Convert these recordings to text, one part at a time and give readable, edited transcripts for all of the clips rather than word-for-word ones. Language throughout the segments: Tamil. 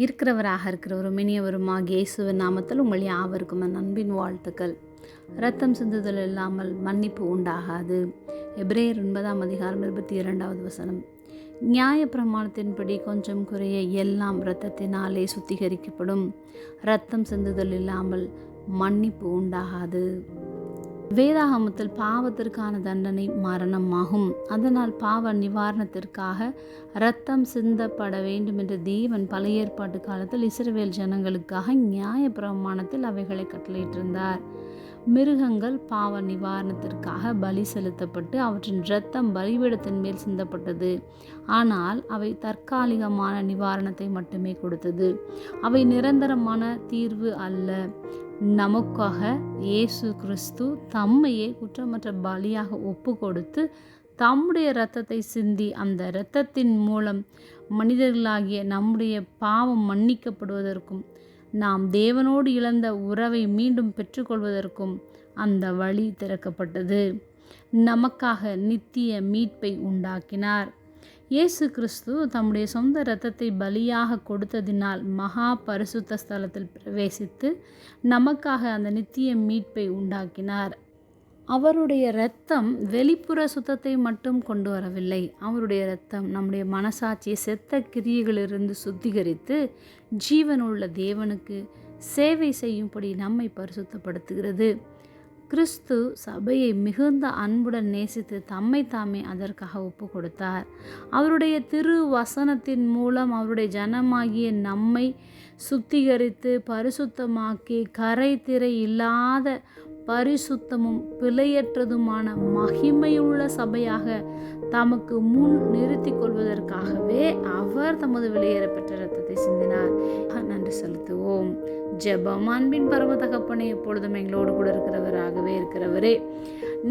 இருக்கிறவராக இருக்கிறவரும் இனியவருமாகிய இயேசுவின் நாமத்தில் உங்கள் யாவருக்கும் என் அன்பின் வாழ்த்துக்கள். இரத்தம் சிந்துதல் இல்லாமல் மன்னிப்பு உண்டாகாது. எபிரேயர் 9:22 நியாய பிரமாணத்தின்படி கொஞ்சம் குறைய எல்லாம் இரத்தத்தினாலே சுத்திகரிக்கப்படும். இரத்தம் சிந்துதல் இல்லாமல் மன்னிப்பு உண்டாகாது. வேதாகமத்தில் பாவத்திற்கான தண்டனை மரணமாகும். அதனால் பாவ நிவாரணத்திற்காக இரத்தம் சிந்தப்பட வேண்டும் என்று தேவன் பழைய ஏற்பாட்டு காலத்தில் இஸ்ரவேல் ஜனங்களுக்காக நியாய பிரமாணத்தில் அவைகளை கட்டளையிட்டிருந்தார். மிருகங்கள் பாவ நிவாரணத்திற்காக பலி செலுத்தப்பட்டு அவற்றின் இரத்தம் பலிபீடத்தின் மேல் சிந்தப்பட்டது. ஆனால் அவை தற்காலிகமான நிவாரணத்தை மட்டுமே கொடுத்தது. அவை நிரந்தரமான தீர்வு அல்ல. நமக்காக இயேசு கிறிஸ்து தம்மையே குற்றமற்ற பலியாக ஒப்பு கொடுத்து தம்முடைய இரத்தத்தை சிந்தி அந்த இரத்தத்தின் மூலம் மனிதர்களாகிய நம்முடைய பாவம் மன்னிக்கப்படுவதற்கும் நாம் தேவனோடு இழந்த உறவை மீண்டும் பெற்றுக்கொள்வதற்கும் அந்த வழி திறக்கப்பட்டது. நமக்காக நித்திய மீட்பை உண்டாக்கினார். இயேசு கிறிஸ்து தம்முடைய சொந்த இரத்தத்தை பலியாக கொடுத்ததினால் மகா பரிசுத்த ஸ்தலத்தில் பிரவேசித்து நமக்காக அந்த நித்திய மீட்பை உண்டாக்கினார். அவருடைய இரத்தம் வெளிப்புற சுத்தத்தை மட்டும் கொண்டு வரவில்லை. அவருடைய இரத்தம் நம்முடைய மனசாட்சியை செத்த கிரியைகளிலிருந்து சுத்திகரித்து ஜீவனுள்ள தேவனுக்கு சேவை செய்யும்படி நம்மை பரிசுத்தப்படுத்துகிறது. கிறிஸ்து சபையை மிகுந்த அன்புடன் நேசித்து தம்மை தாமே அதற்காக ஒப்பு கொடுத்தார். அவருடைய திரு வசனத்தின் மூலம் அவருடைய ஜனமாகிய நம்மை சுத்திகரித்து பரிசுத்தமாக்கி கரை திரை இல்லாத பரிசுத்தமும் பிழையற்றதுமான மகிமையுள்ள சபையாக தமக்கு முன் நிறுத்தி கொள்வதற்காகவே அவர் தமது வெளியேறப்பெற்ற இரத்தத்தை சிந்தினார். நன்றி செலுத்துவோம். ஜெபம். அன்பின் பரம தகப்பனே, எப்பொழுதும் எங்களோடு கூட இருக்கிறவரே,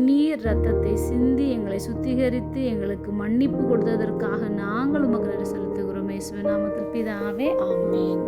நீர் இரத்தத்தை சிந்தி எங்களை சுத்திகரித்து எங்களுக்கு மன்னிப்பு கொடுத்ததற்காக நாங்கள் உமக்கு நன்றி செலுத்துகிறோம். இயேசுவின் நாமத்தில் பிதாவே, ஆமென்.